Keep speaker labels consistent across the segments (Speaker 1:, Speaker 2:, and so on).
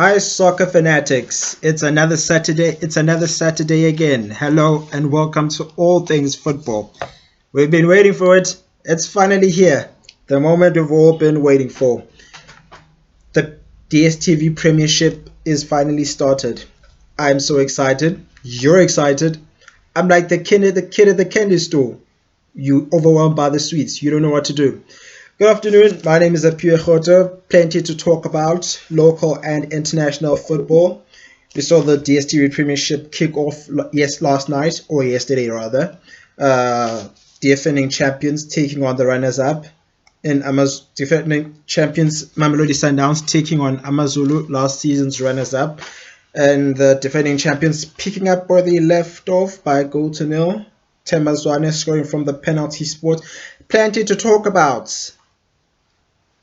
Speaker 1: Hi, soccer fanatics. It's another Saturday. It's another Saturday again. Hello and welcome to All Things Football. We've been waiting for it. It's finally here. The moment we've all been waiting for. The DSTV Premiership is finally started. I'm so excited. You're excited. I'm like the kid at the candy store. You overwhelmed by the sweets. You don't know what to do. Good afternoon. My name is Apia Khoto. Plenty to talk about local and international football. We saw the DSTV Premiership kick off last night, or yesterday rather. Defending champions taking on the runners-up. Defending champions Mamelodi Sundowns taking on Amazulu, last season's runners-up. And the defending champions picking up where they left off by a goal to nil. Temazwane scoring from the penalty spot. Plenty to talk about.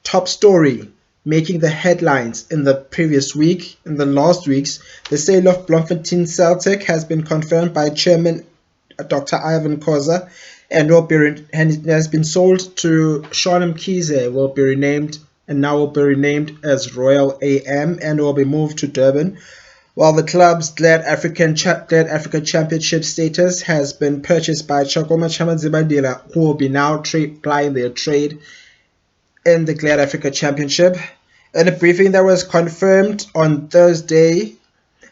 Speaker 1: Top story making the headlines in the previous week, in the last weeks, the sale of Bloemfontein Celtic has been confirmed by Chairman Dr. Ivan Khoza and has been sold to Sean Mkhize, will be renamed and now will be renamed as Royal AM and will be moved to Durban. While the club's Glad Africa Championship status has been purchased by Chakoma Chamazibandila, who will be now plying their trade in the Glad Africa Championship. In a briefing that was confirmed on Thursday,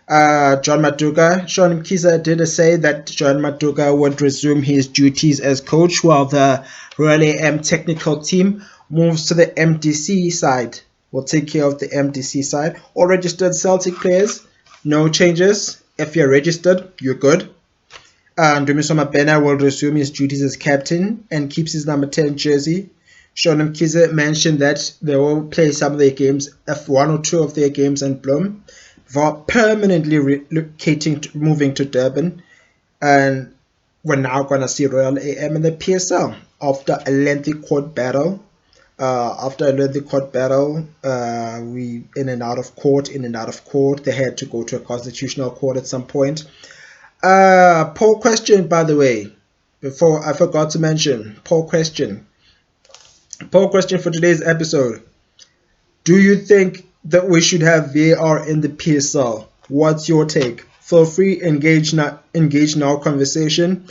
Speaker 1: John Maduka, Sean Mkhize did say that John Maduka would resume his duties as coach while the Royal AM technical team moves to the MDC side. Will take care of the MDC side. All registered Celtic players, no changes. If you're registered, you're good. Ndumiso Mabena will resume his duties as captain and keeps his number 10 jersey. Sean Mkhize mentioned that they will play some of their games, one or two of their games in Bloem, before permanently moving to Durban. And we're now going to see Royal AM in the PSL after a lengthy court battle. We in and out of court. They had to go to a constitutional court at some point. Poll question, by the way, before I forgot to mention, poll question for today's episode. Do you think that we should have VAR in the PSL? What's your take? Feel free, engage in our conversation,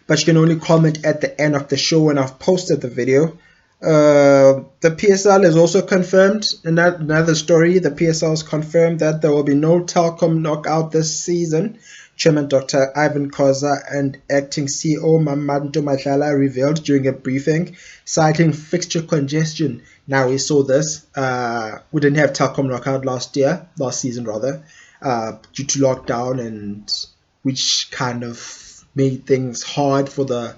Speaker 1: but you can only comment at the end of the show when I've posted the video. The PSL is also confirmed. Another story, the PSL has confirmed that there will be no Telkom knockout this season. Chairman Dr. Ivan Khoza and acting CEO Mamanto Madlala revealed during a briefing, citing fixture congestion. Now we saw this. We didn't have Telkom knockout last season, due to lockdown, and which kind of made things hard for the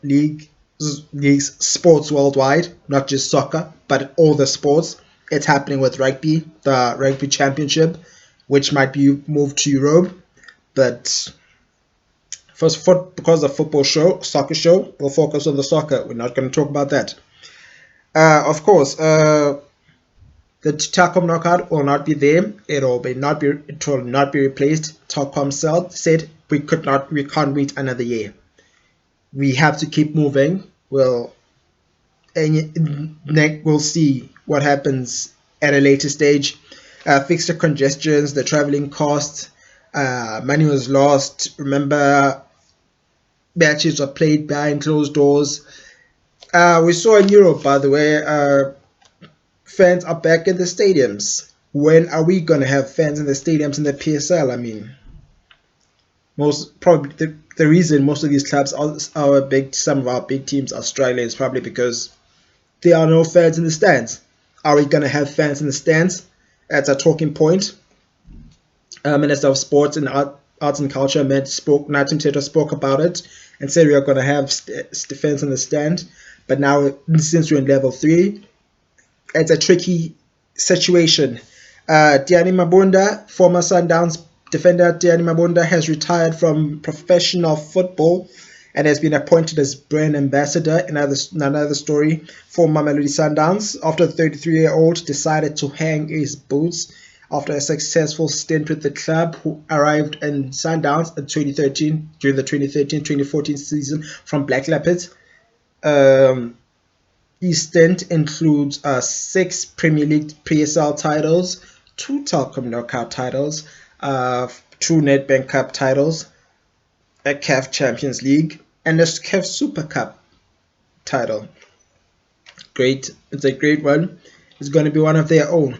Speaker 1: league's sports worldwide, not just soccer, but all the sports. It's happening with rugby, the rugby championship, which might be moved to Europe. But because the soccer show, we'll focus on the soccer. We're not going to talk about that. Of course, the Telkom knockout will not be there. It will not be replaced. Telkom said we can't wait another year. We have to keep moving. We'll see what happens at a later stage. Fixture congestions, the traveling costs, money was lost. Remember, matches were played behind closed doors. We saw in Europe, by the way, fans are back in the stadiums. When are we going to have fans in the stadiums in the PSL? I mean, the reason most of these clubs some of our big teams are struggling is probably because there are no fans in the stands. Are we going to have fans in the stands? That's a talking point. Minister of Sports and Arts and Culture, Nathi Mthethwa, spoke about it and said we are going to have fans in the stand. But now, since we're in level 3, it's a tricky situation. Diani Mabunda, former Sundowns defender Diani Mabunda, has retired from professional football and has been appointed as brand ambassador. Another story for Mamelodi Sundowns, after the 33-year-old decided to hang his boots after a successful stint with the club, who arrived in Sundowns in 2013 during the 2013-2014 season from Black Leopards. His stint includes 6 Premier League PSL titles, 2 Telkom Knockout titles, 2 Nedbank Cup titles, a CAF Champions League, and a CAF Super Cup title. Great. It's a great one. It's going to be one of their own.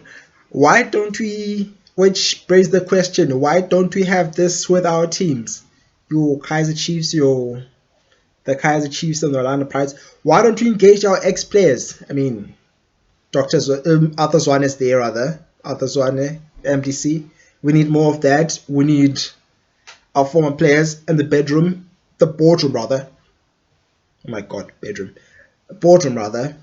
Speaker 1: Why don't we, which brings the question, why don't we have this with our teams? Your Kaiser Chiefs, the Kaiser Chiefs and the Orlando Pirates. Why don't we engage our ex-players? I mean, Arthur Zwane is there, rather. Arthur Zwane, MDC. We need more of that. We need our former players in the boardroom rather. Oh my God, boardroom rather.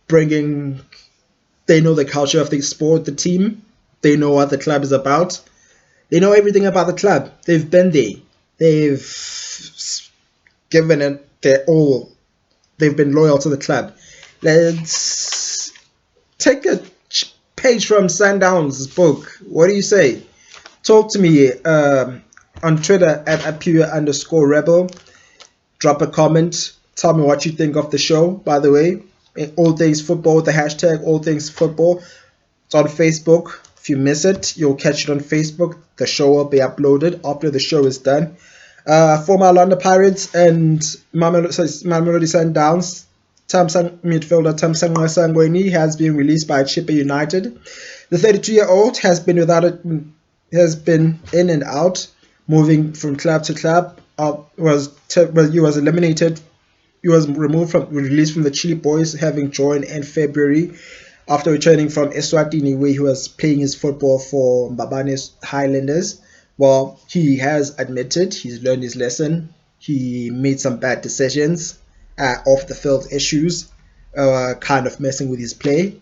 Speaker 1: They know the culture of the sport, the team. They know what the club is about. They know everything about the club. They've been there. They've given it their all. They've been loyal to the club. Let's take a page from Sundown's book. What do you say? Talk to me on Twitter at @Apua_rebel. Drop a comment. Tell me what you think of the show, by the way. All Things Football, the hashtag All Things Football. It's on Facebook. If you miss it, you'll catch it on Facebook. The show will be uploaded after the show is done. Former Orlando Pirates and Mamelodi Sundowns midfielder Thamsanqa Sangweni has been released by Chippa United. The 32-year-old has been in and out, moving from club to club. He was eliminated. He was released from the Chile Boys, having joined in February after returning from Eswatini, where he was playing his football for Mbabane Highlanders. Well, he has admitted he's learned his lesson. He made some bad decisions, off the field issues, kind of messing with his play.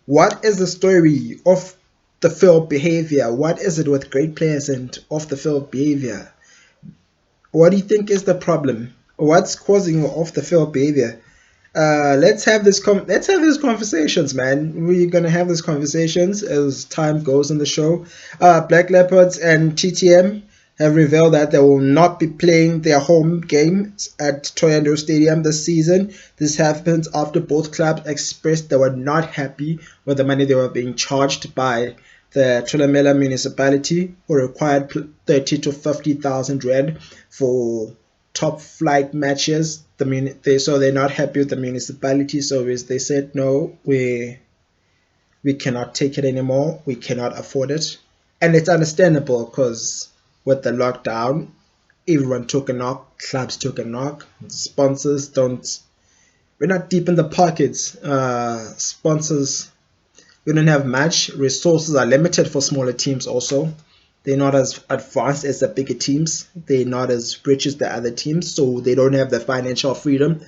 Speaker 1: What is the story of the field behavior? What is it with great players and off the field behavior? What do you think is the problem? What's causing off the field behavior? Let's have these conversations, man. We're gonna have these conversations as time goes in the show. Black Leopards and TTM have revealed that they will not be playing their home games at Thohoyandou Stadium this season. This happens after both clubs expressed they were not happy with the money they were being charged by the Thulamela municipality, who required 30 to 50,000 rand for top flight matches. So they're not happy with the municipality. So they said, no, we cannot take it anymore. We cannot afford it. And it's understandable because with the lockdown, everyone took a knock. Clubs took a knock. Sponsors we're not deep in the pockets. Sponsors, we don't have much. Resources are limited for smaller teams also. They're not as advanced as the bigger teams. They're not as rich as the other teams, so they don't have the financial freedom.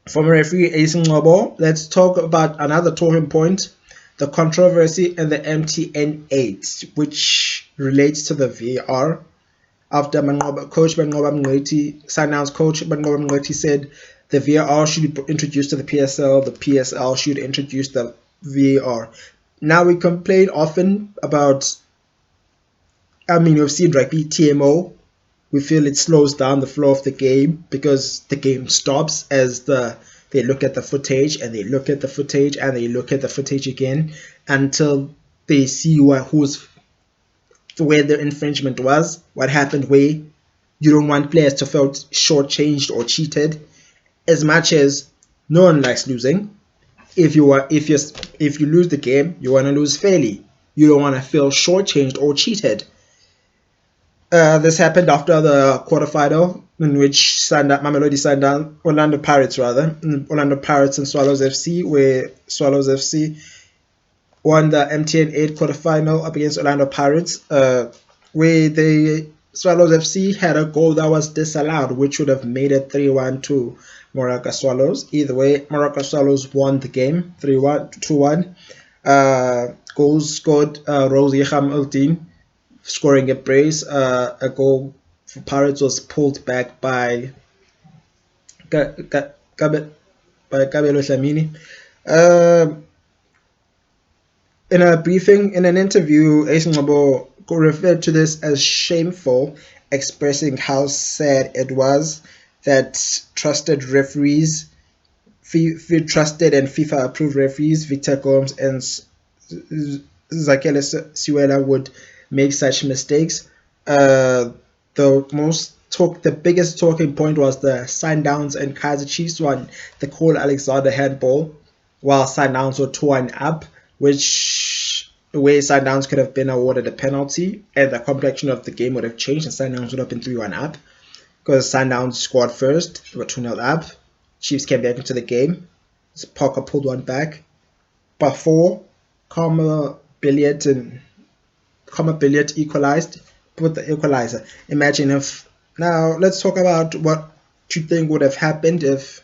Speaker 1: Former referee Ace Ngobo, let's talk about another talking point, the controversy in the MTN 8, which relates to the VAR. After coach Manqoba Mngqithi, Sundowns coach Manqoba Mngqithi said the VAR should be introduced to the PSL, the PSL should introduce the VAR. Now we complain often about, we've seen rugby TMO. We feel it slows down the flow of the game because the game stops as they look at the footage and they look at the footage and they look at the footage again until they see where the infringement was, what happened, where you don't want players to feel shortchanged or cheated. As much as no one likes losing, if you lose the game, you want to lose fairly. You don't want to feel shortchanged or cheated. This happened after the quarterfinal in which Mamelodi Sundowns, Orlando Pirates and Swallows FC, where Swallows FC won the MTN 8 quarterfinal up against Orlando Pirates, where the Swallows FC had a goal that was disallowed, which would have made it 3-1 to Moroka Swallows. Either way, Moroka Swallows won the game 2-1. Goals scored Rosie Khamuldin, scoring a brace. A goal for Pirates was pulled back by Kabelo Dlamini. In an interview, Ace Ngobo referred to this as shameful, expressing how sad it was that trusted referees FIFA trusted and FIFA approved referees Victor Gomes and Zakele Siwela would make such mistakes. The biggest talking point was the Sundowns and Kaizer Chiefs one, the Cole Alexander handball, while Sundowns were 2-1 up, which where Sundowns could have been awarded a penalty, and the complexion of the game would have changed, and Sundowns would have been 3-1 up, because Sundowns scored first, they were 2-0 up. Chiefs came back into the game. Parker pulled one back. Before Karma Billiard equalized, put the equalizer. Imagine if. Now let's talk about what you think would have happened if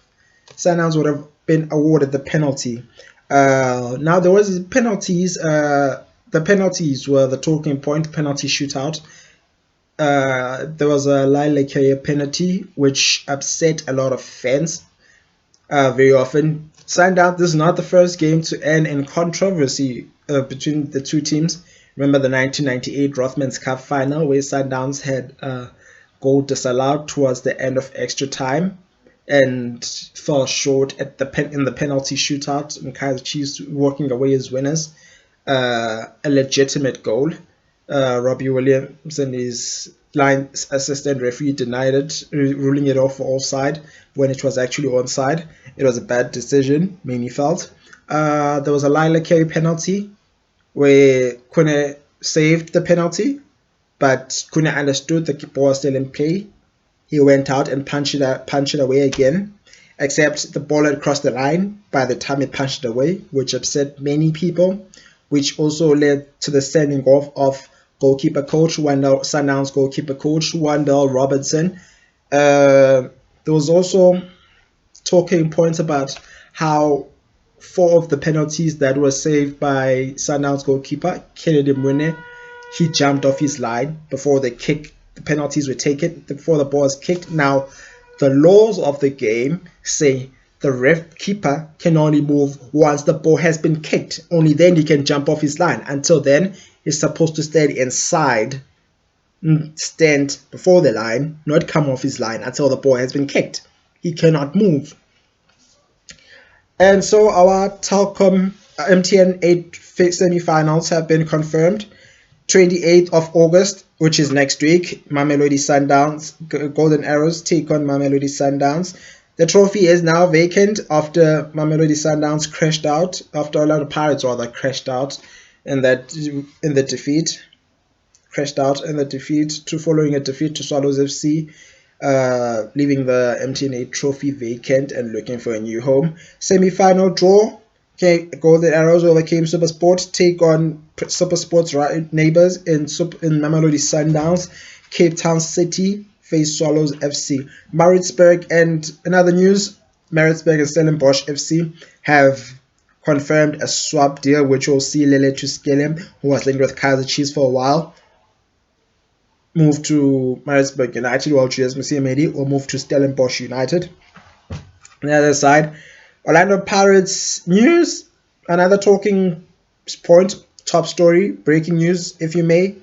Speaker 1: Sundowns would have been awarded the penalty. Now there was penalties. The penalties were the talking point. Penalty shootout. There was a Lyle penalty which upset a lot of fans. Very often, Sundowns. This is not the first game to end in controversy between the two teams. Remember the 1998 Rothmans Cup final where Sundowns had a goal disallowed towards the end of extra time and fell short at in the penalty shootout, and Kaizer Chiefs walking away as winners. A legitimate goal. Robbie Williams and his line assistant referee denied it, ruling it off for offside when it was actually onside. It was a bad decision, Mamie felt. There was a Lila Carey penalty where Kune saved the penalty, but Kune understood the ball was still in play. He went out and punched it away again, except the ball had crossed the line by the time he punched it away, which upset many people, which also led to the sending off of goalkeeper coach Sundowns goalkeeper coach Wendell Robertson. There was also talking points about how 4 of the penalties that were saved by Sundowns goalkeeper Kennedy Mwene, he jumped off his line before the penalties were taken, before the ball was kicked. Now, the laws of the game say the keeper can only move once the ball has been kicked. Only then he can jump off his line. Until then, he's supposed to stand before the line, not come off his line until the ball has been kicked. He cannot move. And so our Telkom MTN 8 semi-finals have been confirmed. 28th of August, which is next week, Mamelodi Sundowns, Golden Arrows take on Mamelodi Sundowns. The trophy is now vacant after Mamelodi Sundowns crashed out, after Orlando Pirates rather crashed out in the defeat. Crashed out in the defeat following a defeat to Swallows FC, leaving the MTN 8 trophy vacant and looking for a new home. Semi-final draw. Okay, Golden Arrows overcame SuperSport, take on SuperSport's neighbors in Mamelodi Sundowns. Cape Town City face Swallows FC. Maritzburg, and in other news, Maritzburg and Stellenbosch FC have confirmed a swap deal which will see Lele Tuskele, who was linked with Kaizer Chiefs for a while, move to Maritzburg United, while Julius Musiamedi will move to Stellenbosch United. On the other side, Orlando Pirates news, another talking point, top story, breaking news, if you may.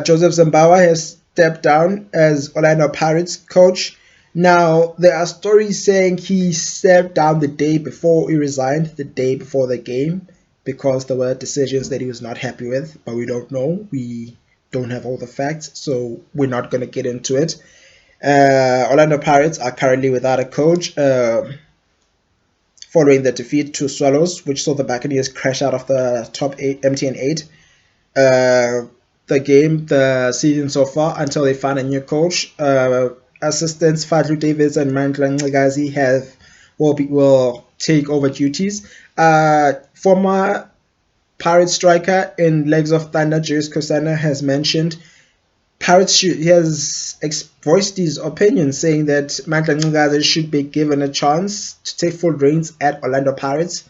Speaker 1: Joseph Zambawa has stepped down as Orlando Pirates coach. Now, there are stories saying he stepped down the day before he resigned, the day before the game, because there were decisions that he was not happy with, but we don't know. We don't have all the facts, so we're not going to get into it. Orlando Pirates are currently without a coach, following the defeat to Swallows, which saw the Buccaneers crash out of the top 8, MTN 8. The season so far, until they find a new coach. Assistants Fadlu Davis and Mandla Ncikazi will take over duties. Former Pirates striker in Legs of Thunder, Julius Kosana, has mentioned he has voiced his opinion, saying that Mandla Ncikazi should be given a chance to take full reins at Orlando Pirates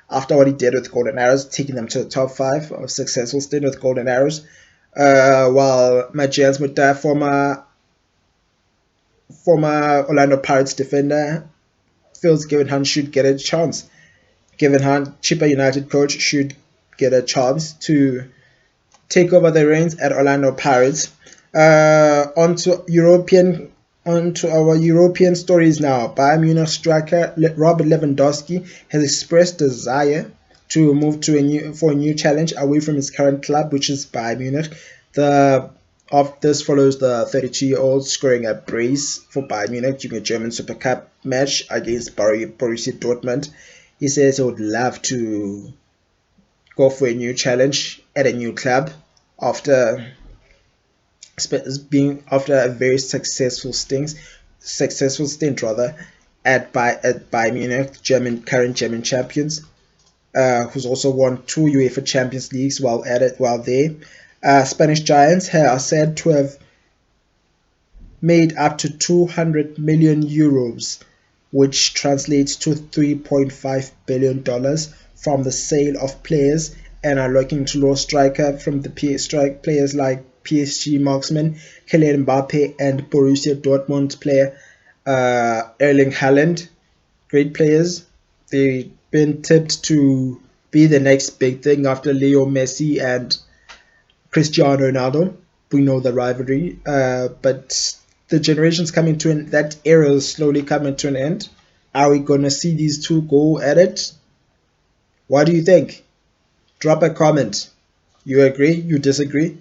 Speaker 1: after what he did with Golden Arrows, taking them to the top 5 of successful stint with Golden Arrows. While Majans Mutai, former Orlando Pirates defender, feels Kevin Hunt should get a chance. Kevin Hunt, Chippa United coach, should get a chance to take over the reins at Orlando Pirates. On to European On to our European stories now. Bayern Munich striker Robert Lewandowski has expressed desire to move to a new challenge away from his current club, which is Bayern Munich. This follows the 32-year-old scoring a brace for Bayern Munich during a German Super Cup match against Borussia Dortmund. He says he would love to go for a new challenge at a new club after a very successful stint at Bayern Munich, current German champions, who's also won 2 UEFA Champions Leagues while there. Spanish giants are said to have made up to 200 million euros, which translates to $3.5 billion from the sale of players, and are looking to lure striker from the players like PSG marksman Kylian Mbappe and Borussia Dortmund player Erling Haaland. Great players. They've been tipped to be the next big thing after Leo Messi and Cristiano Ronaldo. We know the rivalry, but the generation's coming to that era is slowly coming to an end. Are we gonna see these two go at it? What do you think? Drop a comment. You agree? You disagree?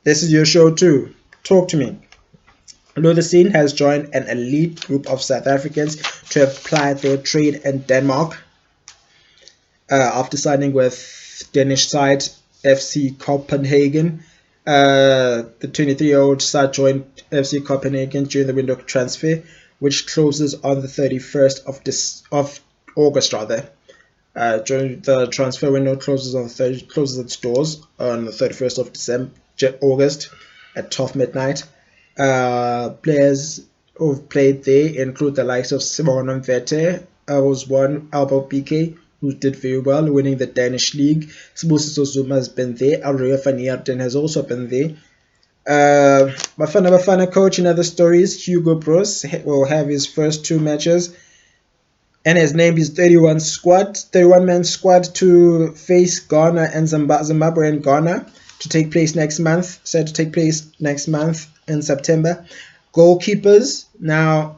Speaker 1: This is your show too. Talk to me. Lutheseen has joined an elite group of South Africans to apply their trade in Denmark after signing with Danish side FC Copenhagen. The 23-year-old side joined FC Copenhagen during the window of transfer, which closes on the 31st of August rather. During the transfer window closes its doors on the 31st of August at 12 midnight. Players who've played there include the likes of Simon Mvete, who's won Albo BK, who did very well, winning the Danish league. Sibusiso Zuma has been there. Aurelio van Heerden has also been there. Bafana coach in other stories, Hugo Broos will have his first 2 matches and has named his 31-man squad to face Ghana and Zimbabwe and Ghana to take place next month. Set to take place next month in September. Goalkeepers. Now,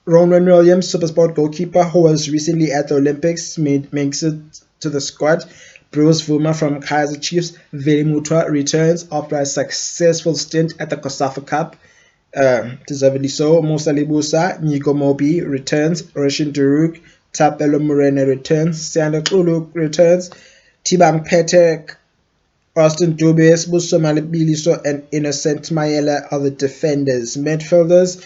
Speaker 1: Ronwen Williams, SuperSport goalkeeper, who was recently at the Olympics, makes it to the squad. Bruce Vuma from Kaizer Chiefs. Veli Mutwa returns after a successful stint at the COSAFA Cup. Deservedly so. Musa Libusa, Nico Mobi returns. Roshan Duruk, Tapelo Morena returns. Sandra Kulu returns. Tibang Petek, Austin Dubes, Buso Malibiliso, and Innocent Mayela are the defenders. Midfielders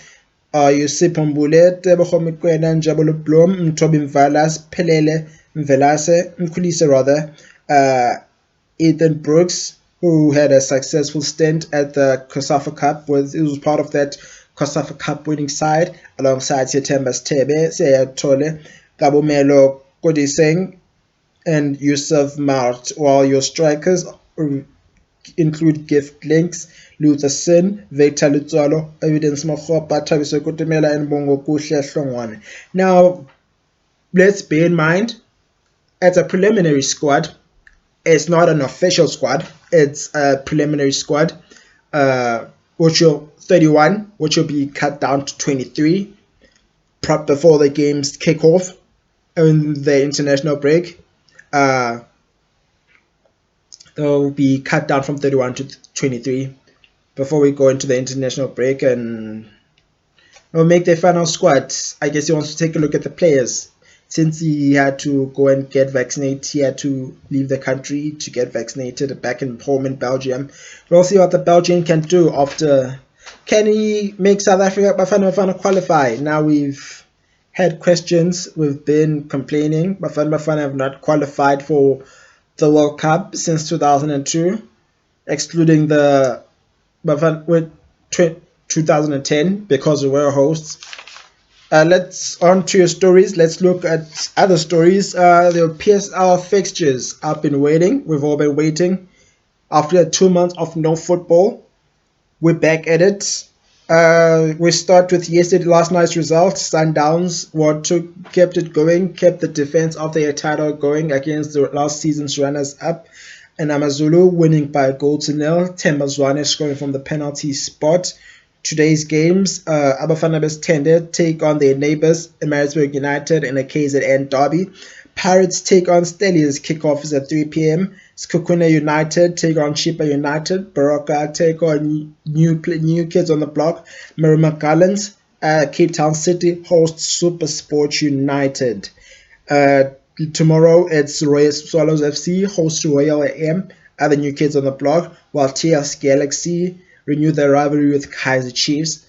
Speaker 1: are Yusip Mbule, Tebogo Mikwena, Njabolo Blom, Mtobi Mvalas, Pelele Mvelase, Mkulise rather, Ethan Brooks, who had a successful stint at the COSAFA Cup. He was part of that COSAFA Cup winning side alongside Setemba Stebe, Seya Tole, Gabomelo Kodiseng, and Yusuf Mart, while your strikers include Gift Links, Lutheseen, Victor Lutsalo, Evidence Mohopa, Tabiso Kutemela, and Bongo Kuhle Hlongwane. Now, let's bear in mind, it's a preliminary squad. It's not an official squad. It's a preliminary squad, which will 31, which will be cut down to 23 before the games kick off in the international break. They'll be cut down from 31 to 23 before we go into the international break, and we'll make their final squad. I guess he wants to take a look at the players. Since he had to go and get vaccinated, he had to leave the country to get vaccinated back in home in Belgium. We'll see what the Belgian can do after. Can he make South Africa Bafana qualify? Now we've had questions. We've been complaining. Bafana have not qualified for the World Cup since 2002, excluding the Bafana 2010 because we were hosts. Let's on to your stories. Let's look at other stories. The PSL fixtures. I've been waiting. We've all been waiting. After 2 months of no football, we're back at it. We start with last night's results. Sundowns kept it going, kept the defense of their title going against the last season's runners-up. And Amazulu winning by a goal to nil. Themba Zwane scoring from the penalty spot Today's games, Abafana Bestende take on their neighbours, Maritzburg United, in a KZN derby. Pirates take on Stellies, kickoff is at 3 p.m. Skukuna United take on Chipa United. Baroka take on new kids on the block, Marima Gallants. Cape Town City hosts Super Sport United. Tomorrow it's Royal Swallows FC hosts Royal AM, other new kids on the block, while TS Galaxy renew their rivalry with Kaiser Chiefs.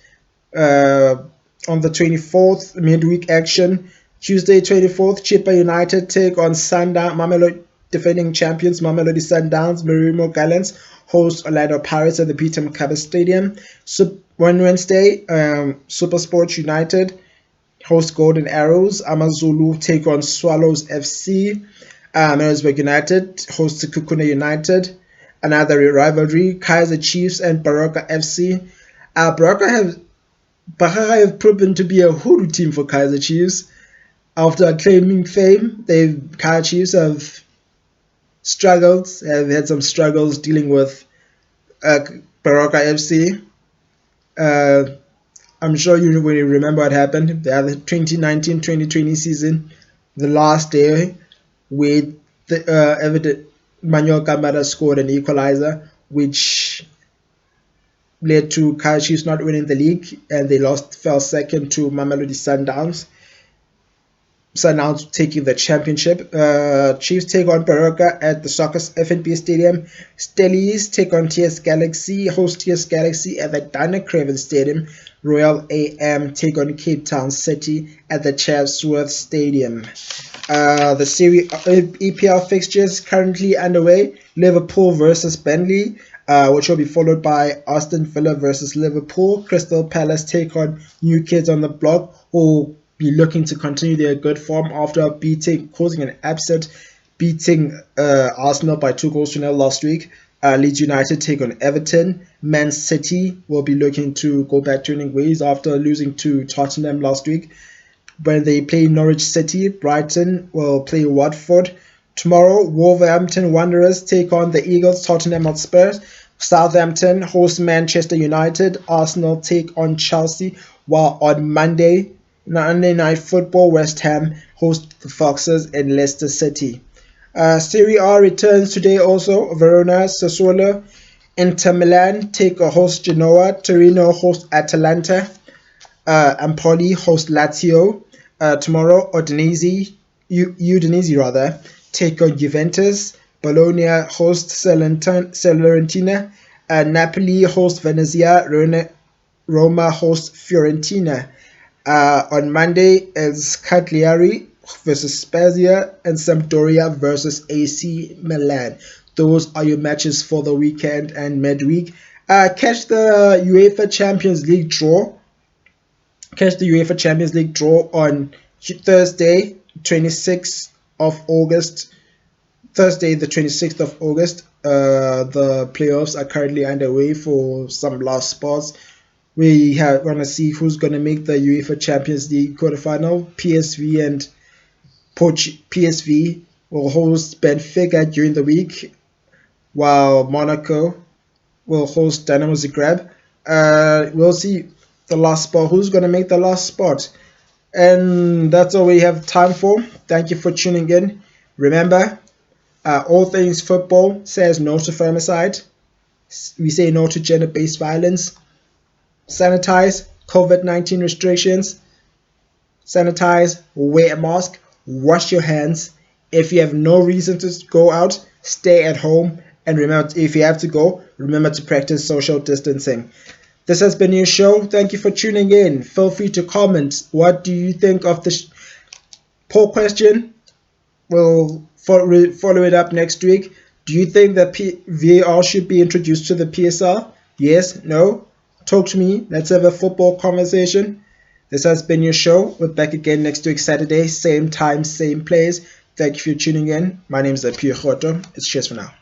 Speaker 1: On the 24th, midweek action, Tuesday 24th, Chipa United take on Mamelodi, defending champions Mamelodi Sundowns. Marimo Gallants host Orlando Pirates at the Peter McCabe Stadium. Wednesday, Super Sports United host Golden Arrows. Amazulu take on Swallows FC. Maritzburg United host Kukuna United. Another rivalry, Kaiser Chiefs and Baroka FC. Baroka have proven to be a hoodoo team for Kaiser Chiefs. After claiming fame, Kaiser Chiefs have had some struggles dealing with Baroka FC. I'm sure you will remember what happened. The 2019-2020 season, the last day, with the Manuel Kamara scored an equalizer, which led to Kaiser Chiefs not winning the league, and they fell second to Mamelodi Sundowns. Sundowns taking the championship. Chiefs take on Baroka at the Soccer's FNB Stadium. Stellies take on TS Galaxy, host TS Galaxy at the Dana Craven Stadium. Royal AM take on Cape Town City at the Chatsworth Stadium. The Serie EPL fixtures currently underway. Liverpool versus Burnley, which will be followed by Aston Villa versus Liverpool. Crystal Palace take on New Kids on the Block, who be looking to continue their good form after causing an upset, beating Arsenal by 2-0 last week. Leeds United take on Everton. Man City will be looking to go back to winning ways after losing to Tottenham last week. When they play Norwich City, Brighton will play Watford. Tomorrow, Wolverhampton Wanderers take on the Eagles, Tottenham Hotspur. Southampton host Manchester United. Arsenal take on Chelsea. While on Monday Night Football, West Ham host the Foxes in Leicester City. Serie A returns today also. Verona, Sassuolo, Inter Milan take a host Genoa. Torino host Atalanta. Empoli host Lazio. Tomorrow, Udinese take on Juventus. Bologna host Salernitana. Napoli host Venezia. Roma host Fiorentina. On Monday is Cagliari versus Spezia and Sampdoria versus AC Milan. Those are your matches for the weekend and midweek. Catch the UEFA Champions League draw. Catch the UEFA Champions League draw on Thursday, 26th of August. Thursday, the 26th of August. The playoffs are currently underway for some last spots. We want to see who's going to make the UEFA Champions League quarterfinal. PSV will host Benfica during the week, while Monaco will host Dynamo Zagreb. We'll see the last spot. Who's going to make the last spot? And that's all we have time for. Thank you for tuning in. Remember, all things football says no to femicide. We say no to gender-based violence. Sanitize, COVID-19 restrictions. Sanitize, wear a mask, wash your hands. If you have no reason to go out, stay at home. And remember, if you have to go, remember to practice social distancing. This has been your show. Thank you for tuning in. Feel free to comment. What do you think of the poll question? We'll follow it up next week. Do you think that VAR should be introduced to the PSL? Yes? No? Talk to me. Let's have a football conversation. This has been your show. We're back again next week, Saturday. Same time, same place. Thank you for tuning in. My name is Apio Khoto. It's cheers for now.